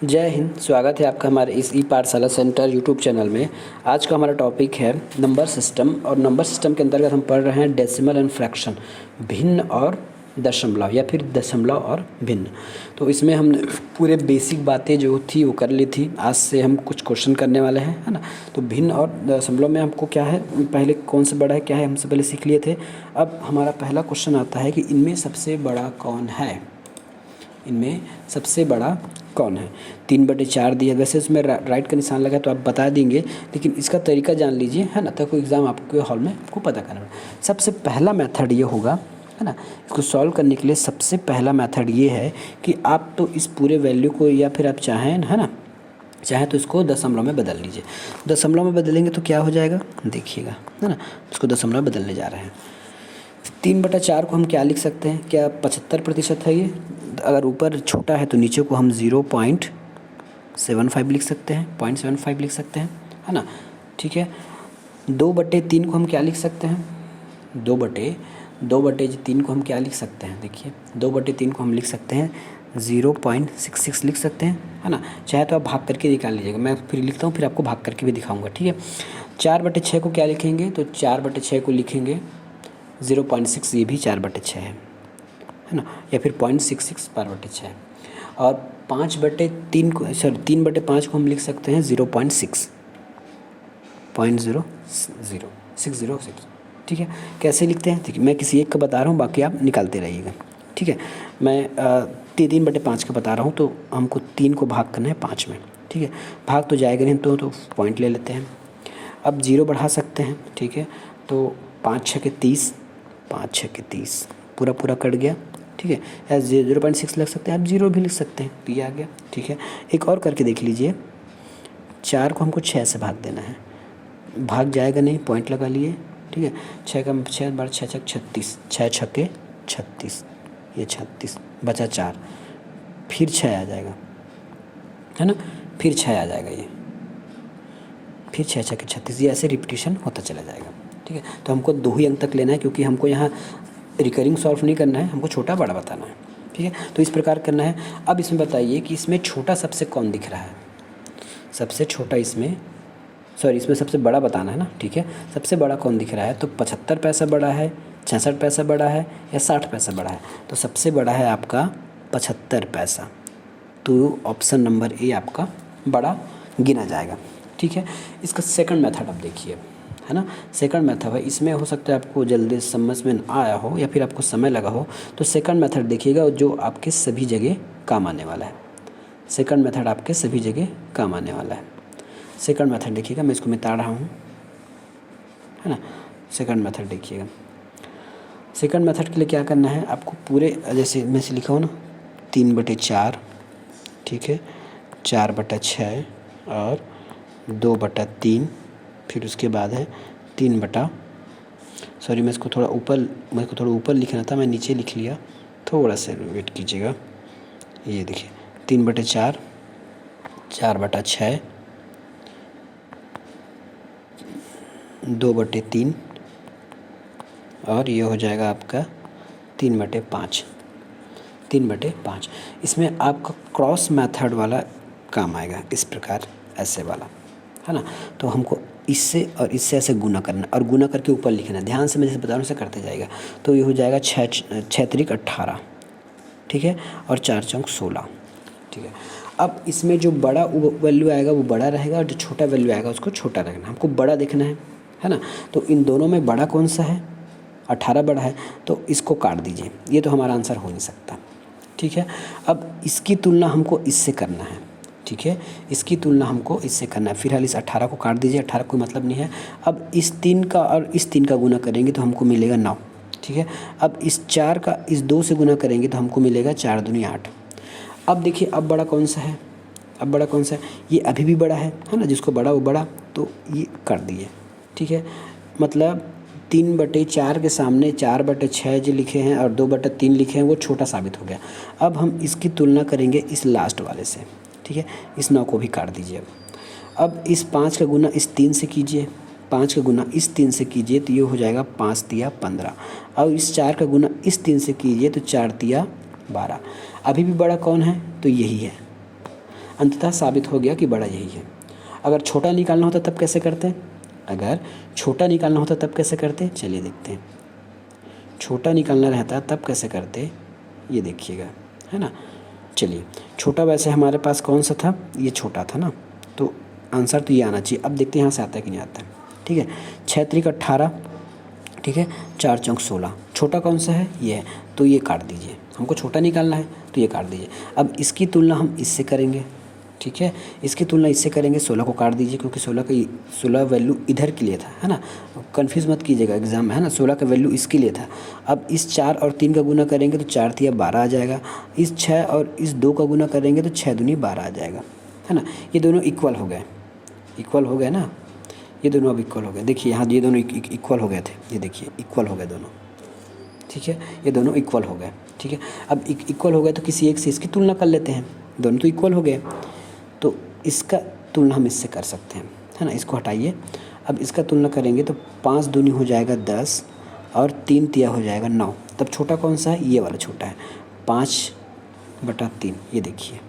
जय हिंद। स्वागत है आपका हमारे इस ई पाठशाला सेंटर यूट्यूब चैनल में। आज का हमारा टॉपिक है नंबर सिस्टम, और नंबर सिस्टम के अंतर्गत हम पढ़ रहे हैं डेसिमल एंड फ्रैक्शन, भिन्न और दशमलव या फिर दशमलव और भिन्न। तो इसमें हमने पूरे बेसिक बातें जो थी वो कर ली थी। आज से हम कुछ क्वेश्चन करने वाले हैं, है ना। तो भिन्न और दशमलव में हमको क्या है, पहले कौन से बड़ा है क्या है हमसे पहले सीख लिए थे। अब हमारा पहला क्वेश्चन आता है कि इनमें सबसे बड़ा कौन है, इनमें सबसे बड़ा कौन है। 3/4 दिया, वैसे उसमें राइट का निशान लगा तो आप बता देंगे, लेकिन इसका तरीका जान लीजिए, है ना, तब एग्ज़ाम आपके हॉल में आपको पता करना है। सबसे पहला मेथड ये होगा, है ना, इसको सॉल्व करने के लिए सबसे पहला मेथड ये है कि आप तो इस पूरे वैल्यू को या फिर आप चाहें, है ना, चाहे तो इसको दशमलव में बदल लीजिए। दशमलव में बदलेंगे तो क्या हो जाएगा, देखिएगा, है ना, इसको दशमलव में बदलने जा रहे हैं। 3/4 को हम क्या लिख सकते हैं, क्या 75% है ये। अगर ऊपर छोटा है तो नीचे को हम 0.75 लिख सकते हैं, 0.75 लिख सकते हैं, है ना, ठीक है। 2/3 को हम क्या लिख सकते हैं, 2/3 को हम क्या लिख सकते हैं, देखिए 2/3 को हम लिख सकते हैं 0.66 लिख सकते हैं, है ना। चाहे तो आप भाग करके निकाल लीजिएगा, मैं फिर लिखता हूँ, फिर आपको भाग करके भी दिखाऊंगा, ठीक है। 4/6 को क्या लिखेंगे, तो 4/6 को लिखेंगे 0.6, ये भी 4/6 है ना, या फिर 0.66 4/6 है। और 5/3 को 3/5 को हम लिख सकते हैं 0.6, 0.00606, ठीक है। कैसे लिखते हैं, ठीक है, मैं किसी एक का बता रहा हूँ, बाकी आप निकालते रहिएगा, ठीक है। मैं 3/5 का बता रहा हूँ, तो हमको 3 को भाग करना है 5 में, ठीक है। भाग तो जाएगा नहीं, तो पॉइंट ले लेते हैं। अब 0 बढ़ा सकते हैं, ठीक है। तो 5 6 के 30, 5 6 के 30 पूरा कट गया, ठीक है। या 0.6 लग सकते हैं, आप 0 भी लिख सकते हैं, तो ये आ गया, ठीक है। एक और करके देख लीजिए, 4 को हमको 6 से भाग देना है, भाग जाएगा नहीं, पॉइंट लगा लिए, ठीक है। 6 का 6 बार 6 6 36, 6 6 के 36, ये 36 बचा 4, फिर 6 आ जाएगा, है ना, फिर 6 आ जाएगा, ये फिर 6 6 के 36, ये ऐसे रिपीटिशन होता चला जाएगा, ठीक है। तो हमको 2 ही अंक तक लेना है, क्योंकि हमको यहाँ रिकरिंग सॉल्व नहीं करना है, हमको छोटा बड़ा बताना है, ठीक है। तो इस प्रकार करना है। अब इसमें बताइए कि इसमें छोटा सबसे कौन दिख रहा है, सबसे छोटा इसमें सबसे बड़ा बताना है ना, ठीक है। सबसे बड़ा कौन दिख रहा है, तो 75 पैसा बड़ा है, 66 पैसा बड़ा है, या 60 पैसा बड़ा है। तो सबसे बड़ा है आपका 75 पैसा, तो ऑप्शन नंबर ए आपका बड़ा गिना जाएगा, ठीक है। इसका सेकंड मेथड आप देखिए, है ना, सेकंड मेथड है। इसमें हो सकता है आपको जल्दी समझ में ना आया हो या फिर आपको समय लगा हो, तो सेकंड मेथड देखिएगा, जो आपके सभी जगह काम आने वाला है। सेकंड मेथड आपके सभी जगह काम आने वाला है। सेकंड मेथड देखिएगा, मैं इसको मिटा रहा हूँ, है ना। सेकंड मेथड देखिएगा, सेकंड मेथड के लिए क्या करना है आपको, पूरे जैसे मैं से लिखा हूँ ना, 3/4, ठीक है, 4/6 और 2/3, फिर उसके बाद है 3 सॉरी मैं इसको थोड़ा ऊपर लिखना था, मैं नीचे लिख लिया, थोड़ा सा वेट कीजिएगा। ये देखिए 3/4, 4/6, 2/3 और ये हो जाएगा आपका 3/5, 3/5। इसमें आपका क्रॉस मेथड वाला काम आएगा, इस प्रकार ऐसे वाला, है ना। तो हमको इससे और इससे ऐसे गुना करना, और गुना करके ऊपर लिखना, ध्यान से मैं जैसे बता रहा हूँ उसे करते जाएगा। तो ये हो जाएगा 6 3 18, ठीक है, और 4 चौक 16, ठीक है। अब इसमें जो बड़ा वैल्यू आएगा वो बड़ा रहेगा, और जो छोटा वैल्यू आएगा उसको छोटा रखना, हमको बड़ा देखना है ना। तो इन दोनों में बड़ा कौन सा है, 18 बड़ा है, तो इसको काट दीजिए, ये तो हमारा आंसर हो नहीं सकता, ठीक है। अब इसकी तुलना हमको इससे करना है, ठीक है, इसकी तुलना हमको इससे करना है। फिलहाल इस 18 को काट दीजिए, 18 कोई मतलब नहीं है। अब इस 3 का और इस 3 का गुना करेंगे तो हमको मिलेगा 9, ठीक है। अब इस 4 का इस 2 से गुना करेंगे तो हमको मिलेगा 4 दूनी 8। अब देखिए, अब बड़ा कौन सा है, अब बड़ा कौन सा है, ये अभी भी बड़ा है ना, जिसको बड़ा वो बड़ा, तो ये कर दिए, ठीक है। मतलब 3/4 के सामने 4/6 जो लिखे हैं और 2/3 लिखे हैं वो छोटा साबित हो गया। अब हम इसकी तुलना करेंगे इस लास्ट वाले से, ठीक है। इस 9 को भी काट दीजिए। अब इस 5 का गुना इस 3 से कीजिए, 5 का गुना इस 3 से कीजिए, तो ये हो जाएगा 5 तिया 15। अब इस 4 का गुना इस 3 से कीजिए, तो 4 तिया 12। अभी भी बड़ा कौन है, तो यही है। अंततः साबित हो गया कि बड़ा यही है। अगर छोटा निकालना होता तब कैसे करते? अगर छोटा निकालना होता तब कैसे करते? चलिए देखते हैं। छोटा निकालना रहता तब कैसे करते, ये देखिएगा, है ना। चलिए, छोटा वैसे हमारे पास कौन सा था, ये छोटा था ना, तो आंसर तो ये आना चाहिए। अब देखते हैं यहाँ से आता है कि नहीं आता है। ठीक है, 6 त्रिक 18, ठीक है, 4 चौक 16। छोटा कौन सा है? ये है, तो ये काट दीजिए। हमको छोटा निकालना है तो ये काट दीजिए। अब इसकी तुलना हम इससे करेंगे, ठीक है, इसकी तुलना इससे करेंगे। 16 को काट दीजिए, क्योंकि 16 वैल्यू इधर के लिए था, है ना, कंफ्यूज मत कीजिएगा एग्जाम में, है ना। 16 का वैल्यू इसके लिए था। अब इस 4 और 3 का गुना करेंगे तो 4 तिया 12 आ जाएगा। इस 6 और इस 2 का गुना करेंगे तो 6 दूनी 12 आ जाएगा, है ना। ये दोनों इक्वल हो गए, इक्वल हो गए ना, ये दोनों अब इक्वल हो गए। देखिए यहाँ ये दोनों इक्वल हो गए थे, ये देखिए इक्वल हो गए दोनों, ठीक है, ये दोनों इक्वल हो गए। ठीक है, अब इक्वल हो गए तो किसी एक से इसकी तुलना कर लेते हैं। दोनों तो इक्वल हो गए, तो इसका तुलना हम इससे कर सकते हैं, है ना। इसको हटाइए, अब इसका तुलना करेंगे तो 5 दूनी हो जाएगा 10 और 3 तिया हो जाएगा 9। तब छोटा कौन सा है? ये वाला छोटा है, 5/3। ये देखिए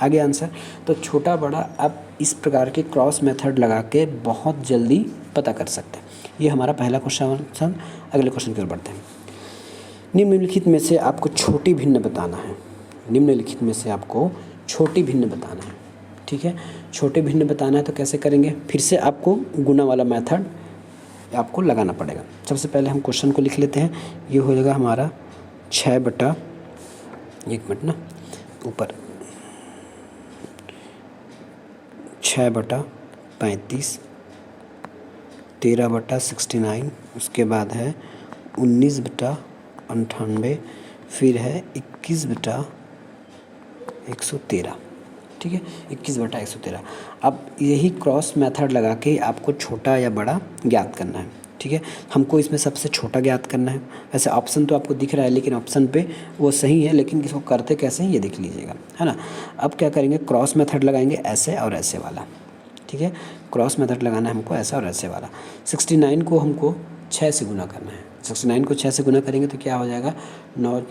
आगे आंसर। तो छोटा बड़ा आप इस प्रकार के क्रॉस मेथड लगा के बहुत जल्दी पता कर सकते हैं। ये हमारा पहला क्वेश्चन। अगले क्वेश्चन की ओर बढ़ते हैं। निम्नलिखित में से आपको छोटी भिन्न बताना है। निम्नलिखित में से आपको छोटी भिन्न बताना है, ठीक है। छोटे भिन्न बताना है तो कैसे करेंगे? फिर से आपको गुना वाला मेथड आपको लगाना पड़ेगा। सबसे पहले हम क्वेश्चन को लिख लेते हैं। ये हो जाएगा हमारा 6/, एक मिनट ना, ऊपर 6/35, 13/69, उसके बाद है 19/98, फिर है 21/113, ठीक है, 21/113। अब यही क्रॉस मेथड लगा के आपको छोटा या बड़ा ज्ञात करना है, ठीक है। हमको इसमें सबसे छोटा ज्ञात करना है। वैसे ऑप्शन तो आपको दिख रहा है, लेकिन ऑप्शन पे वो सही है, लेकिन इसको करते कैसे हैं ये देख लीजिएगा, है ना। अब क्या करेंगे? क्रॉस मेथड लगाएंगे, ऐसे और ऐसे वाला, ठीक है। क्रॉस मेथड लगाना है हमको, ऐसा और ऐसे वाला। 69 को हमको 6 से गुना करना है। 69 को 6 से गुना करेंगे तो क्या हो जाएगा? 9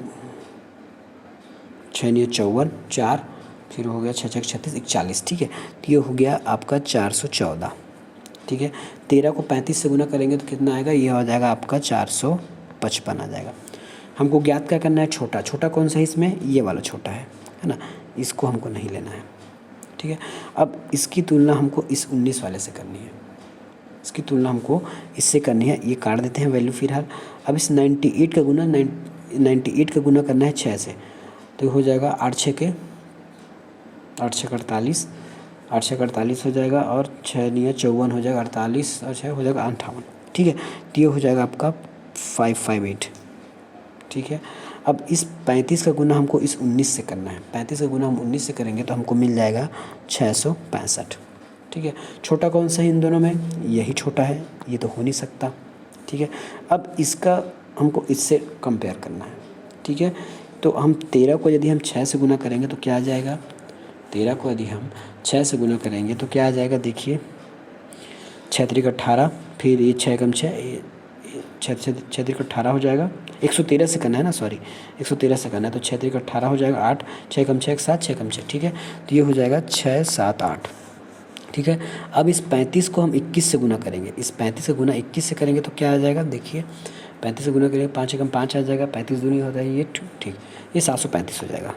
6 × 54, 4, फिर हो गया 6 × 6 = 36, 41, ठीक है। तो ये हो गया आपका 414, ठीक है। 13 को 35 से गुना करेंगे तो कितना आएगा? ये हो जाएगा आपका 455 आ जाएगा। हमको ज्ञात क्या करना है? छोटा। छोटा कौन सा है इसमें? ये वाला छोटा है ना, इसको हमको नहीं लेना है, ठीक है। अब इसकी तुलना हमको इस 19 वाले से करनी है। इसकी तुलना हमको इससे करनी है। ये काट देते हैं वैल्यू फिलहाल। अब इस 98 का गुना 98 का गुना करना है 6 से, तो हो जाएगा 8 × 6 = 48, 8 × 6 = 48 हो जाएगा, और 6 × 9 = 54 हो जाएगा, 48 और 6 हो जाएगा 58, ठीक है। तो ये हो जाएगा आपका 558, ठीक है। अब इस 35 का गुना हमको इस 19 से करना है। 35 का गुना हम 19 से करेंगे तो हमको मिल जाएगा 665, ठीक है। छोटा कौन सा है इन दोनों में? यही छोटा है, ये तो हो नहीं सकता, ठीक है। अब इसका हमको इससे कंपेयर करना है, ठीक है। तो हम 13 को यदि हम 6 से गुना करेंगे तो क्या आ जाएगा? 13 को यदि हम 6 से गुना करेंगे तो क्या आ जाएगा? देखिए 6 × 18, फिर ये 6 × 6 6 × 18 हो जाएगा। 113 से करना है ना, सॉरी 113 से करना है, तो 6 × 18 हो जाएगा 8, 6 × 6 = 7, 6 × 6, ठीक है। तो ये हो जाएगा 6 7 8, ठीक है। अब इस 35 को हम 21 से गुना करेंगे। इस 35 का गुना 21 से करेंगे तो क्या आ जाएगा? देखिए 35 से गुना करेंगे, 5 × 5 आ जाएगा, 35 दूनी होता है ये, ठीक, ये 735 हो जाएगा,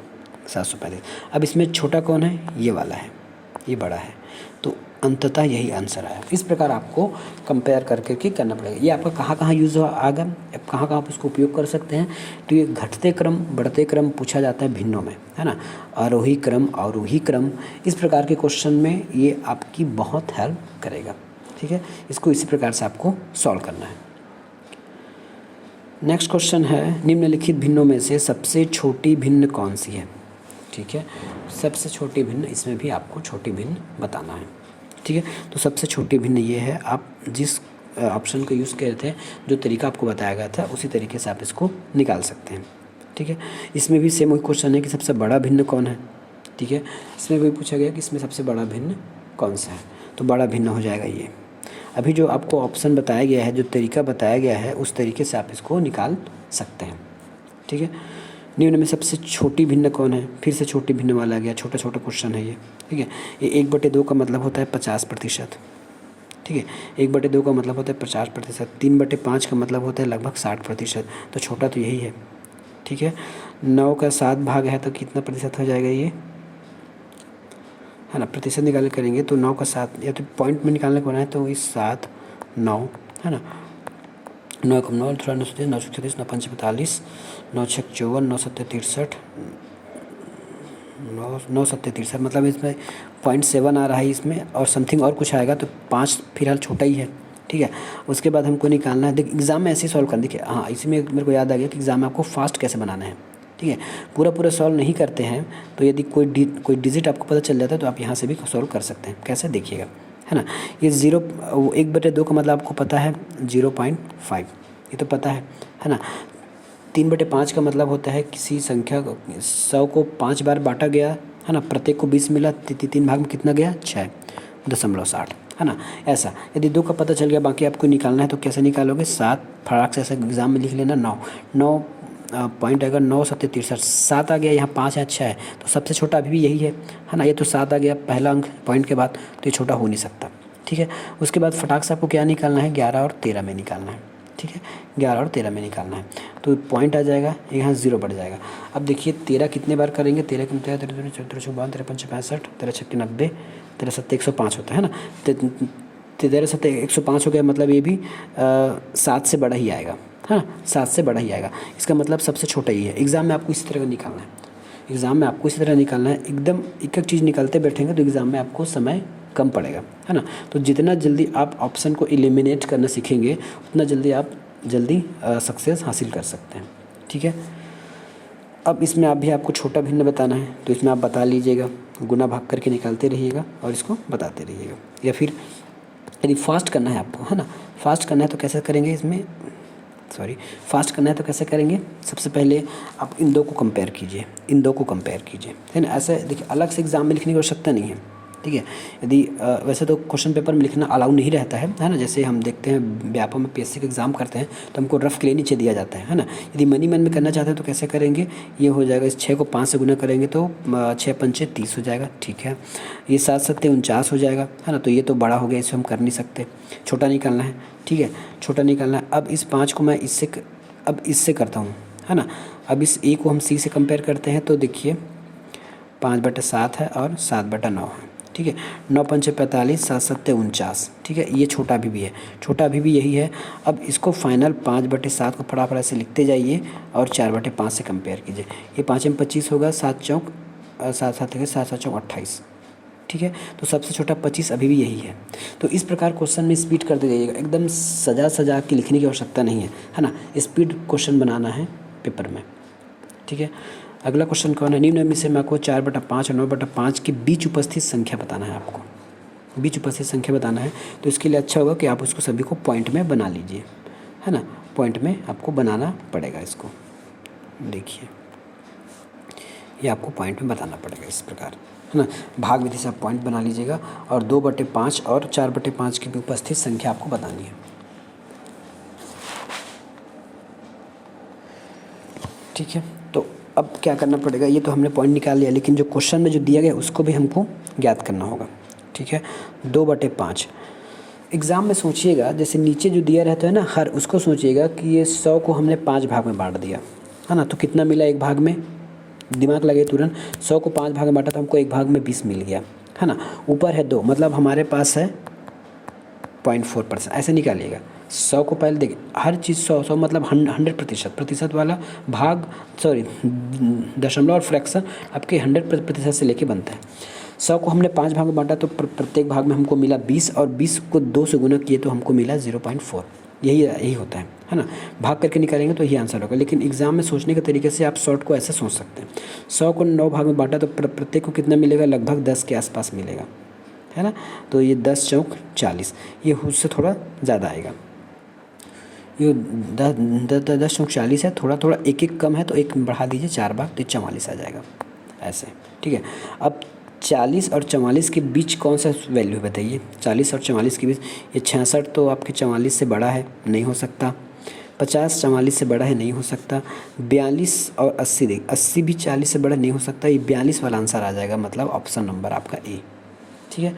735। अब इसमें छोटा कौन है? ये वाला है, ये बड़ा है, तो अंततः यही आंसर आया। इस प्रकार आपको कंपेयर करके करना पड़ेगा। ये आपका कहाँ कहाँ यूज़ आएगा, कहाँ कहाँ आप इसको उपयोग कर सकते हैं? तो ये घटते क्रम बढ़ते क्रम पूछा जाता है भिन्नों में, है ना, आरोही क्रम अवरोही क्रम, इस प्रकार के क्वेश्चन में ये आपकी बहुत हेल्प करेगा, ठीक है। इसको इसी प्रकार से आपको सॉल्व करना है। नेक्स्ट क्वेश्चन है, निम्नलिखित भिन्नों में से सबसे छोटी भिन्न कौन सी है? ठीक है, सबसे छोटी भिन्न, इसमें भी आपको छोटी भिन्न बताना है, ठीक है। तो सबसे छोटी भिन्न ये है, आप जिस ऑप्शन को यूज़ कर थे, जो तरीका आपको बताया गया था, उसी तरीके से आप इसको निकाल सकते हैं, ठीक है। इसमें भी सेम वही क्वेश्चन है कि सबसे बड़ा भिन्न कौन है, ठीक है। इसमें भी पूछा गया कि इसमें सबसे बड़ा भिन्न कौन सा है, तो बड़ा भिन्न हो जाएगा ये। अभी जो आपको ऑप्शन बताया गया है, जो तरीका बताया गया है, उस तरीके से आप इसको निकाल सकते हैं, ठीक है। निम्न में सबसे छोटी भिन्न कौन है? फिर से छोटी भिन्न वाला आ गया, छोटा छोटा क्वेश्चन है ये, ठीक है। ये 1/2 का मतलब होता है 50%, ठीक है। 1/2 का मतलब होता है 50%, 3/5 का मतलब होता है लगभग 60%, तो छोटा तो यही है, ठीक है। 9 का 7 भाग है तो कितना प्रतिशत हो जाएगा ये, है ना। प्रतिशत निकाल करेंगे तो 9 का 7, या तो पॉइंट में निकालने को है तो इस 7 9, है ना। 9 कम 9 थोड़ा 9 9 36 9 5 45 9 6 54 9 7 63 9 7 63, मतलब इसमें 0.7 आ रहा है इसमें, और समथिंग और कुछ आएगा तो 5 फिलहाल छोटा ही है, ठीक है। उसके बाद हमको निकालना है, देखिए एग्ज़ाम में ऐसे ही सॉल्व करना। देखिए हाँ, इसी में मेरे को याद आ गया कि एग्ज़ाम में आपको फास्ट कैसे बनाना है, ठीक है। पूरा पूरा सॉल्व नहीं करते हैं तो यदि कोई डिजिट आपको पता चल जाता है तो आप यहाँ से भी सॉल्व कर सकते हैं। कैसे, देखिएगा, है ना। ये 1/2 का मतलब आपको पता है 0.5, ये तो पता है ना। 3/5 का मतलब होता है किसी संख्या को 100 को 5 बार बांटा गया, है ना, प्रत्येक को 20 मिला, 3 भाग में कितना गया 6.60, है ना। ऐसा यदि 2 का पता चल गया, बाकी आपको निकालना है तो कैसे निकालोगे, 7 फटाक से ऐसा एग्जाम में लिख लेना, 9 पॉइंट आएगा, 9 7 63, 7 आ गया, यहाँ 5 है 6 है, तो सबसे छोटा अभी भी यही है ना। ये तो 7 आ गया पहला अंक पॉइंट के बाद, तो ये छोटा हो नहीं सकता, ठीक है। उसके बाद फटाक से आपको क्या निकालना है, 11 और 13 में निकालना है, ठीक है। 11 और 13 में निकालना है तो पॉइंट आ जाएगा, यहाँ 0 बढ़ जाएगा। अब देखिए 13 कितने बार करेंगे, 13 के 13 13 14 54 53 65 13 6 90 13 7 105 होता है ना। 13 7 105 हो गया, मतलब ये भी 7 से बड़ा ही आएगा, हाँ 7 से बड़ा ही आएगा, इसका मतलब सबसे छोटा ही है। एग्ज़ाम में आपको इसी तरह का निकालना है, एग्ज़ाम में आपको इसी तरह निकालना है, एकदम एक एक चीज़ निकालते बैठेंगे तो एग्ज़ाम में आपको समय कम पड़ेगा, है ना। तो जितना जल्दी आप ऑप्शन को एलिमिनेट करना सीखेंगे उतना जल्दी आप सक्सेस हासिल कर सकते हैं, ठीक है। अब इसमें आपको छोटा भिन्न बताना है तो इसमें आप बता लीजिएगा, गुना भाग करके निकालते रहिएगा और इसको बताते रहिएगा। या फिर यदि फास्ट करना है आपको, है ना, फास्ट करना है तो कैसे करेंगे, फास्ट करना है तो कैसे करेंगे, सबसे पहले आप इन दो को कंपेयर कीजिए, है ना। ऐसे देखिए अलग से एग्ज़ाम में लिखने की आवश्यकता नहीं है, ठीक है। यदि वैसे तो क्वेश्चन पेपर में लिखना अलाउ नहीं रहता है ना। जैसे हम देखते हैं व्यापम में PSC का एग्ज़ाम करते हैं तो हमको रफ के लिए नीचे दिया जाता है ना। यदि मनी मन में करना चाहते हैं तो कैसे करेंगे, ये हो जाएगा, इस 6 को 5 से गुना करेंगे तो 6 पंचे 30 हो जाएगा, ठीक है। ये 7 7 49 हो जाएगा, है ना। तो ये तो बड़ा हो गया, इसे हम कर नहीं सकते, छोटा निकालना है, ठीक है, छोटा निकालना है। अब इस 5 को मैं इससे करता हूँ, है ना। अब इस A को हम C से कंपेयर करते हैं तो देखिए 5/7 है और 7/9 है, ठीक है। 9 पंचे 45 7 7 49, ठीक है। ये छोटा भी है, छोटा भी यही है। अब इसको फाइनल 5/7 को फटाफट से लिखते जाइए और 4/5 से कंपेयर कीजिए। ये 5 में 25 होगा, 7 चौक 7 7 28, ठीक है। तो सबसे छोटा 25 अभी भी यही है। तो इस प्रकार क्वेश्चन में स्पीड करते जाइएगा, एकदम सजा के लिखने की आवश्यकता नहीं है ना। स्पीड क्वेश्चन बनाना है पेपर में, ठीक है। अगला क्वेश्चन कौन है, निम्न में से मैं आपको 4/5 और 9/5 के बीच उपस्थित संख्या बताना है, आपको बीच उपस्थित संख्या बताना है। तो इसके लिए अच्छा होगा कि आप उसको सभी को पॉइंट में बना लीजिए, है ना। पॉइंट में आपको बनाना पड़ेगा इसको, देखिए ये आपको पॉइंट में बताना पड़ेगा इस प्रकार, है ना। भाग विधि से आप पॉइंट बना लीजिएगा और 2/5 और 4/5 की भी उपस्थित संख्या आपको बतानी है, ठीक है। तो अब क्या करना पड़ेगा, ये तो हमने पॉइंट निकाल लिया, लेकिन जो क्वेश्चन में जो दिया गया उसको भी हमको ज्ञात करना होगा, ठीक है। 2/5 एग्ज़ाम में सोचिएगा, जैसे नीचे जो दिया रहता है ना हर, उसको सोचिएगा कि ये 100 को हमने 5 भाग में बांट दिया, है ना। तो कितना मिला एक भाग में, दिमाग लगे तुरंत, 100 को 5 भाग में बांटा तो हमको एक भाग में 20 मिल गया, है ना। ऊपर है 2, मतलब हमारे पास है 0.4%, ऐसे निकालिएगा। 100 को पहले देखिए, हर चीज़ 100 मतलब 100% प्रतिशत वाला भाग, दशमलव और फ्रैक्शन आपके 100% से लेके बनता है। 100 को हमने 5 भाग में बांटा तो प्रत्येक भाग में हमको मिला 20 और 20 को 2 से गुना किए तो हमको मिला 0.4, यही होता है ना। भाग करके निकालेंगे तो यही आंसर होगा। लेकिन एग्जाम में सोचने के तरीके से आप शॉर्ट को ऐसे सोच सकते हैं, 100 को 9 भाग में बांटा तो प्रत्येक को कितना मिलेगा, लगभग 10 के आसपास मिलेगा, है ना। तो ये 10 चौक 40, ये उससे थोड़ा ज़्यादा आएगा। ये 10 चौक 40 है, थोड़ा एक कम है तो एक बढ़ा दीजिए 4 बार तो 44 आ जाएगा, ऐसे, ठीक है। अब 40 और 44 के बीच कौन सा वैल्यू बताइए, 40 और 44 के बीच, ये 66 तो आपके 44 से बड़ा है, नहीं हो सकता। 50 44 से बड़ा है, नहीं हो सकता। 42 और 80, देख 80 भी 40 से बड़ा नहीं हो सकता, ये 42 वाला आंसर आ जाएगा, मतलब ऑप्शन नंबर आपका ए। ठीक है,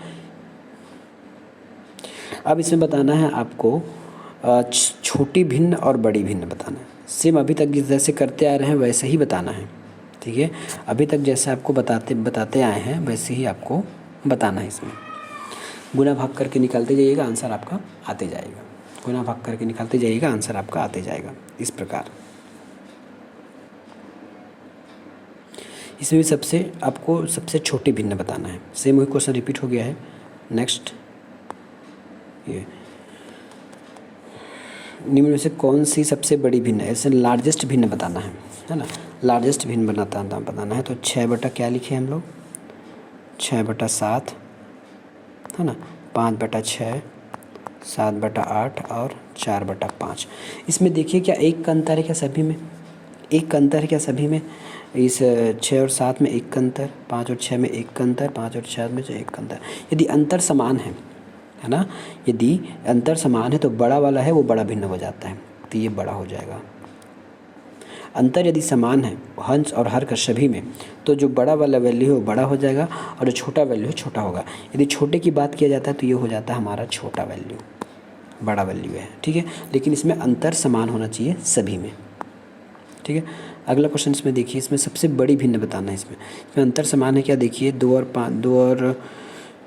अब इसमें बताना है आपको छोटी भिन्न और बड़ी भिन्न बताना है। सेम अभी तक जैसे करते आ रहे हैं वैसे ही बताना है। ठीक है, अभी तक जैसे आपको बताते आए हैं वैसे ही आपको बताना है। इसमें गुना भाग करके निकालते जाइएगा, आंसर आपका आते जाएगा। गुना भाग करके निकालते जाइएगा, आंसर आपका आते जाएगा इस प्रकार। इसमें भी आपको सबसे छोटी भिन्न बताना है। सेम वही क्वेश्चन रिपीट हो गया है। नेक्स्ट, ये निम्न में से कौन सी सबसे बड़ी भिन्न है, ऐसे लार्जेस्ट भिन्न बताना है ना। लार्जेस्ट भिन्न बताना है तो 6 बटा क्या लिखे हम लोग, 6 बटा 7 है ना, 5 बटा 6, 7 बटा 8 और 4 बटा 5। इसमें देखिए क्या एक का अंतर है क्या सभी में, एक का अंतर है क्या सभी में। इस 6 और 7 में एक का अंतर, 5 और 6 में एक का अंतर, 5 और 6 में जो एक का अंतर। यदि अंतर समान है ना, यदि अंतर समान है तो बड़ा वाला है वो बड़ा भिन्न हो जाता है, तो ये बड़ा हो जाएगा। अंतर यदि समान है हंस और हर का सभी में, तो जो बड़ा वाला वैल्यू है वो बड़ा हो जाएगा और जो छोटा वैल्यू है छोटा होगा। यदि छोटे की बात किया जाता है तो ये हो जाता है हमारा छोटा वैल्यू, बड़ा वैल्यू है। ठीक है, लेकिन इसमें अंतर समान होना चाहिए सभी में। ठीक है, अगला क्वेश्चन इसमें देखिए, इसमें सबसे बड़ी भिन्न बताना है। इसमें अंतर समान है क्या, देखिए 2 और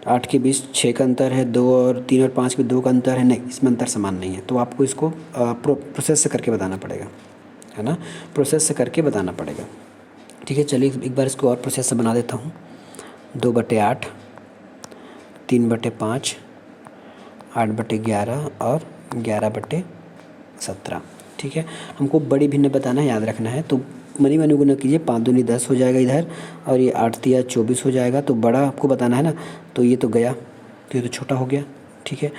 8 के बीच 6 का अंतर है, 2 और 3 और 5 के 2 का अंतर है, नहीं इसमें अंतर समान नहीं है। तो आपको इसको प्रोसेस से करके बताना पड़ेगा, है ना, प्रोसेस से करके बताना पड़ेगा। ठीक है, चलिए एक बार इसको और प्रोसेस से बना देता हूँ। 2/8, 3/5, 8/11 और 11/17। ठीक है, हमको बड़ी भिन्न बताना है, याद रखना है। तो मनी मनी गुना कीजिए, 5 दूनी 10 हो जाएगा इधर, और ये 8 तिया 24 हो जाएगा। तो बड़ा आपको बताना है ना, तो ये तो गया, तो ये तो छोटा हो गया। ठीक है,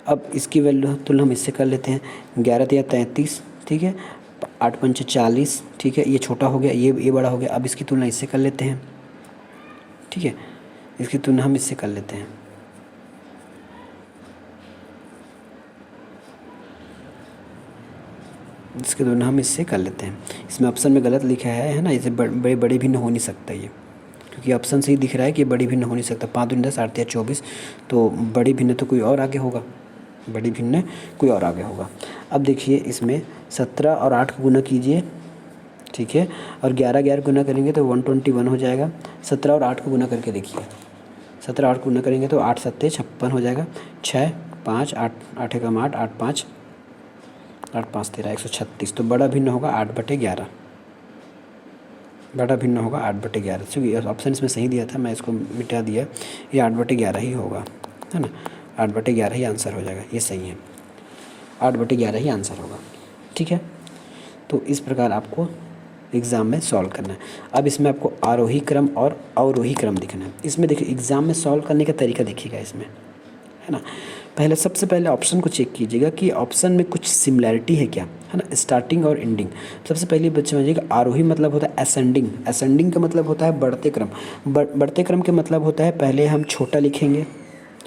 अब इसकी वैल्यू तुलना हम इससे कर लेते हैं। 11 तिया 33, ठीक है, 8 पंचे 40, ठीक है, ये छोटा हो गया, ये बड़ा हो गया। अब इसकी तुलना इससे कर लेते हैं। ठीक है, इसकी तुलना हम इससे कर लेते हैं। इसके तुलना हम इससे कर लेते हैं। इसमें ऑप्शन में गलत लिखा है ना, इसे बड़ी भिन्न हो नहीं सकता ये, क्योंकि ऑप्शन से ही दिख रहा है कि बड़ी भिन्न हो नहीं सकता। 5 दूनी 10, 8 तिया 24, तो बड़ी भिन्न तो कोई और आगे होगा, बड़ी भिन्न कोई और आगे होगा। अब देखिए इसमें 17 और 8 को गुना कीजिए, ठीक है, और 11 गुना करेंगे तो 121 हो जाएगा। 17 और 8 को गुना करके देखिए, 17 8 को गुना करेंगे तो 8 7 56 हो जाएगा। 6 5 8 8 एकम 8, 8 5 13 136। तो बड़ा भिन्न होगा 8/11, बड़ा भिन्न होगा 8/11। क्योंकि ऑप्शन इसमें सही दिया था, मैं इसको मिटा दिया, ये 8/11 ही होगा, है ना, 8/11 ही आंसर हो जाएगा, ये सही है, 8/11 ही आंसर होगा। ठीक है, तो इस प्रकार आपको एग्ज़ाम में सॉल्व करना है। अब इसमें आपको आरोही क्रम और अवरोही क्रम दिखना है। इसमें देखिए एग्ज़ाम में सॉल्व करने का तरीका देखिएगा इसमें, है ना। सबसे पहले ऑप्शन को चेक कीजिएगा कि ऑप्शन में कुछ सिमिलैरिटी है क्या, है ना, स्टार्टिंग और एंडिंग। सबसे पहले बच्चे समझिएगा, आरोही मतलब होता है असेंडिंग, असेंडिंग का मतलब होता है बढ़ते क्रम, बढ़ते क्रम के मतलब होता है पहले हम छोटा लिखेंगे,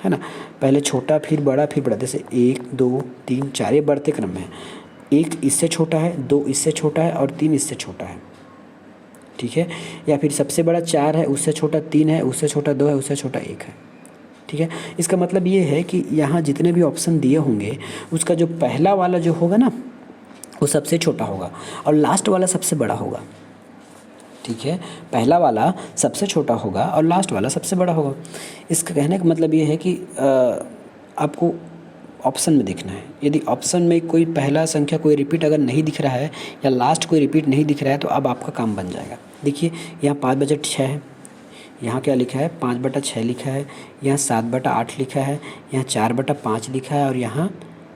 है ना, पहले छोटा फिर बड़ा फिर बड़ा। जैसे 1 2 3 4 ये बढ़ते क्रम में है। 1 इससे छोटा है, 2 इससे छोटा है और 3 इससे छोटा है। ठीक है, या फिर सबसे बड़ा 4 है, उससे छोटा 3 है, उससे छोटा 2 है, उससे छोटा 1 है। ठीक है, इसका मतलब ये है कि यहाँ जितने भी ऑप्शन दिए होंगे उसका जो पहला वाला जो होगा ना वो सबसे छोटा होगा और लास्ट वाला सबसे बड़ा होगा। ठीक है, पहला वाला सबसे छोटा होगा और लास्ट वाला सबसे बड़ा होगा। इसका कहने का मतलब ये है कि आपको ऑप्शन में देखना है। यदि ऑप्शन में कोई पहला संख्या कोई रिपीट अगर नहीं दिख रहा है या लास्ट कोई रिपीट नहीं दिख रहा है तो अब आपका काम बन जाएगा। देखिए यहाँ 5/6 है, यहाँ क्या लिखा है 5/6 लिखा है, यहाँ 7/8 लिखा है, यहाँ 4/5 लिखा है और यहाँ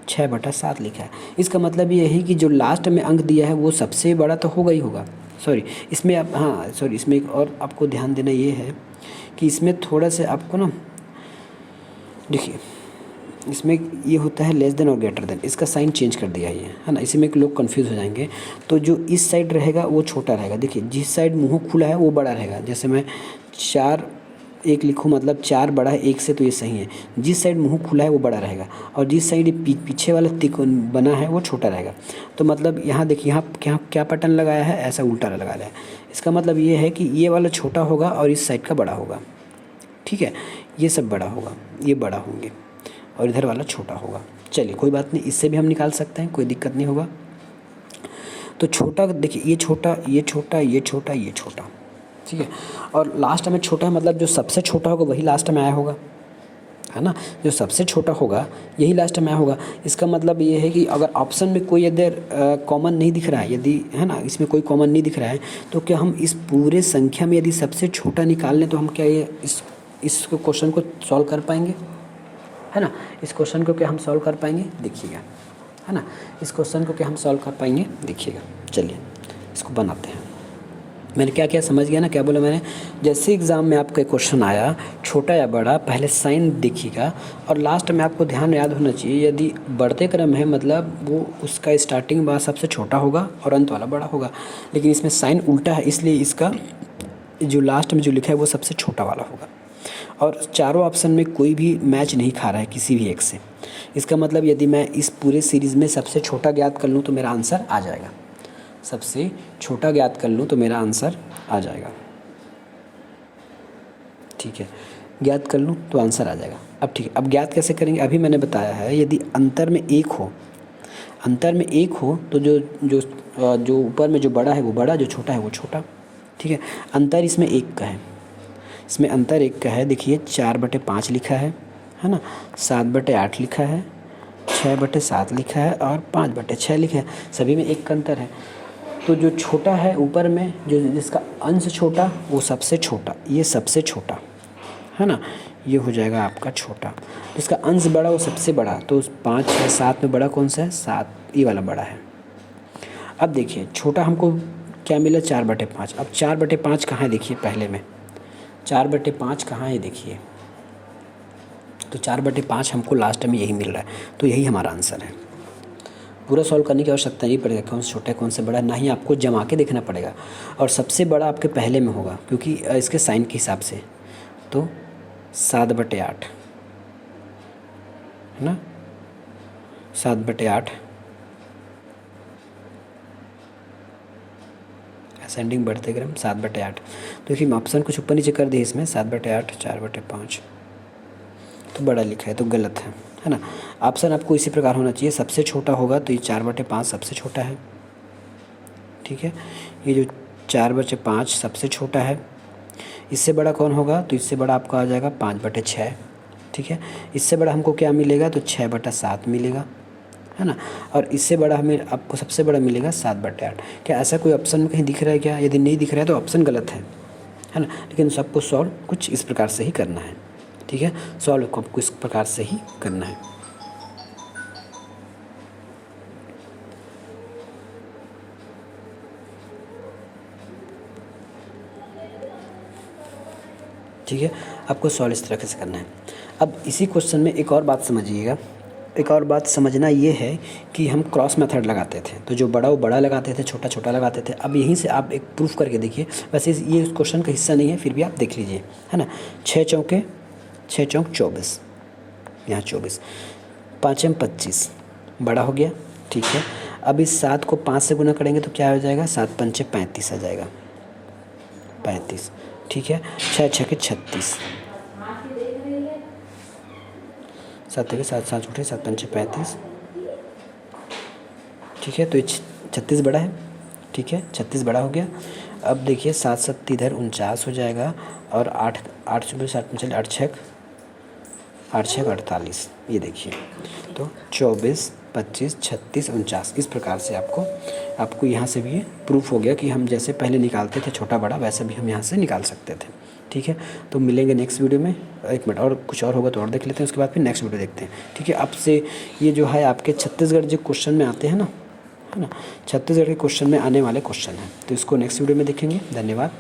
6/7 लिखा है। इसका मतलब ये है कि जो लास्ट में अंक दिया है वो सबसे बड़ा तो होगा ही होगा। इसमें आप इसमें एक और आपको ध्यान देना ये है कि इसमें थोड़ा सा आपको ना देखिए, इसमें ये होता है लेस देन और ग्रेटर देन, इसका साइन चेंज कर दिया है ना, इसी में लोग कंफ्यूज हो जाएंगे। तो जो इस साइड रहेगा वो छोटा रहेगा। देखिए जिस साइड मुंह खुला है वो बड़ा रहेगा। जैसे मैं 4 एक लिखूँ मतलब 4 बड़ा है 1 से, तो ये सही है। जिस साइड मुंह खुला है वो बड़ा रहेगा और जिस साइड पीछे वाला तिकोन बना है वो छोटा रहेगा। तो मतलब यहाँ देखिए, यहाँ क्या क्या पैटर्न लगाया है, ऐसा उल्टा लगाया है। इसका मतलब ये है कि ये वाला छोटा होगा और इस साइड का बड़ा होगा, ठीक है। ये सब बड़ा होगा, ये बड़ा होंगे और इधर वाला छोटा होगा। चलिए कोई बात नहीं, इससे भी हम निकाल सकते हैं, कोई दिक्कत नहीं होगा। तो छोटा देखिए, ये छोटा, ये छोटा, ये छोटा, ये छोटा, ठीक है। और लास्ट में छोटा मतलब जो सबसे छोटा होगा वही लास्ट में आया होगा, है ना। जो सबसे छोटा होगा यही लास्ट में आया होगा। इसका मतलब ये है कि अगर ऑप्शन में कोई इधर कॉमन नहीं दिख रहा है, यदि है ना, इसमें कोई कॉमन नहीं दिख रहा है, तो क्या हम इस पूरे संख्या में यदि सबसे छोटा निकाल लें तो हम क्या ये इस क्वेश्चन को सॉल्व कर पाएंगे, है ना। इस क्वेश्चन को क्या हम सॉल्व कर पाएंगे, देखिएगा, है ना। इस क्वेश्चन को क्या हम सॉल्व कर पाएंगे, देखिएगा। चलिए इसको बनाते हैं। मैंने क्या क्या समझ गया ना, क्या बोला मैंने, जैसे एग्ज़ाम में आपका क्वेश्चन आया छोटा या बड़ा, पहले साइन देखिएगा और लास्ट में आपको ध्यान याद होना चाहिए, यदि बढ़ते क्रम है मतलब वो उसका स्टार्टिंग बार सबसे छोटा होगा और अंत वाला बड़ा होगा। लेकिन इसमें साइन उल्टा है, इसलिए इसका जो लास्ट में जो लिखा है वो सबसे छोटा वाला होगा। और चारों ऑप्शन में कोई भी मैच नहीं खा रहा है किसी भी एक से। इसका मतलब यदि मैं इस पूरे सीरीज़ में सबसे छोटा ज्ञात कर लूँ तो मेरा आंसर आ जाएगा, सबसे छोटा ज्ञात कर लूँ तो मेरा आंसर आ जाएगा, ठीक है। ज्ञात कर लूँ तो आंसर आ जाएगा। अब ठीक है, अब ज्ञात कैसे करेंगे, अभी मैंने बताया है, यदि अंतर में एक हो, अंतर में एक हो तो जो जो जो ऊपर में जो बड़ा है वो बड़ा, जो छोटा है वो छोटा, ठीक है। अंतर इसमें एक का है, इसमें अंतर एक का है। देखिए 4/5 लिखा है ना, 7/8 लिखा है, 6/7 लिखा है और 5/6 लिखा है। सभी में एक का अंतर है। तो जो छोटा है ऊपर में, जो जिसका अंश छोटा वो सबसे छोटा, ये सबसे छोटा, है ना, ये हो जाएगा आपका छोटा। जिसका अंश बड़ा वो सबसे बड़ा। तो 5 है 7 में बड़ा कौन सा है, 7, ये वाला बड़ा है। अब देखिए छोटा हमको क्या मिला, 4/5। अब 4/5 कहाँ है, देखिए पहले में 4/5 कहाँ है, देखिए। तो 4/5 हमको लास्ट में यही मिल रहा है, तो यही हमारा आंसर है। पूरा सॉल्व करने की आवश्यकता नहीं पड़ेगा, कौन से छोटा है कौन से बड़ा है, ना ही आपको जमा के देखना पड़ेगा। और सबसे बड़ा आपके पहले में होगा क्योंकि इसके साइन के हिसाब से। तो 7/8, है ना, 7/8 असेंडिंग बढ़ते क्रम 7/8। तो फिर ऑप्शन कुछ ऊपर नीचे कर दिए इसमें, 7/8, 4/5, तो बड़ा लिखा है तो गलत है ना। ऑप्शन आपको इसी प्रकार होना चाहिए, सबसे छोटा होगा तो ये 4/5 सबसे छोटा है, ठीक है। ये जो 4/5 सबसे छोटा है, इससे बड़ा कौन होगा, तो इससे बड़ा आपका आ जाएगा 5/6, ठीक है। इससे बड़ा हमको क्या मिलेगा, तो 6/7 मिलेगा, है ना। और इससे बड़ा हमें आपको सबसे बड़ा मिलेगा 7/8। क्या ऐसा कोई ऑप्शन में कहीं दिख रहा है क्या, यदि नहीं दिख रहा है तो ऑप्शन गलत है ना। लेकिन सबको सॉल्व कुछ इस प्रकार से ही करना है, ठीक है। सॉल्व को आपको इस प्रकार से ही करना है। ठीक है, आपको सॉल्व इस तरह से करना है। अब इसी क्वेश्चन में एक और बात समझिएगा, एक और बात समझना ये है कि हम क्रॉस मेथड लगाते थे, तो जो बड़ा वो बड़ा लगाते थे, छोटा छोटा लगाते थे। अब यहीं से आप एक प्रूफ करके देखिए, वैसे ये उस क्वेश्चन का हिस्सा नहीं है, फिर भी आप देख लीजिए, है ना। 6 चौके 24, यहाँ 24, 5 में 25 बड़ा हो गया, ठीक है। अब इस 7 को 5 से गुना करेंगे तो क्या हो जाएगा, 7 पंचे 35 आ जाएगा, 35, ठीक है। 6 छके 36, 7 के 7 7 उठे, 7 पंचे 35, ठीक है। तो ये 36 बड़ा है, ठीक है, 36 बड़ा हो गया। अब देखिए 7 7 इधर 49 हो जाएगा और 8 8 सुबह 7 में चलिए 8 छक 48, ये देखिए। तो 24 25 36 49, इस प्रकार से आपको यहाँ से भी ये प्रूफ हो गया कि हम जैसे पहले निकालते थे छोटा बड़ा, वैसा भी हम यहाँ से निकाल सकते थे, ठीक है। तो मिलेंगे नेक्स्ट वीडियो में। एक मिनट और कुछ और होगा तो और देख लेते हैं, उसके बाद फिर नेक्स्ट वीडियो देखते हैं, ठीक है। आपसे ये जो है आपके छत्तीसगढ़ जो क्वेश्चन में आते हैं ना, है ना, छत्तीसगढ़ के क्वेश्चन में आने वाले क्वेश्चन हैं, तो इसको नेक्स्ट वीडियो में देखेंगे। धन्यवाद।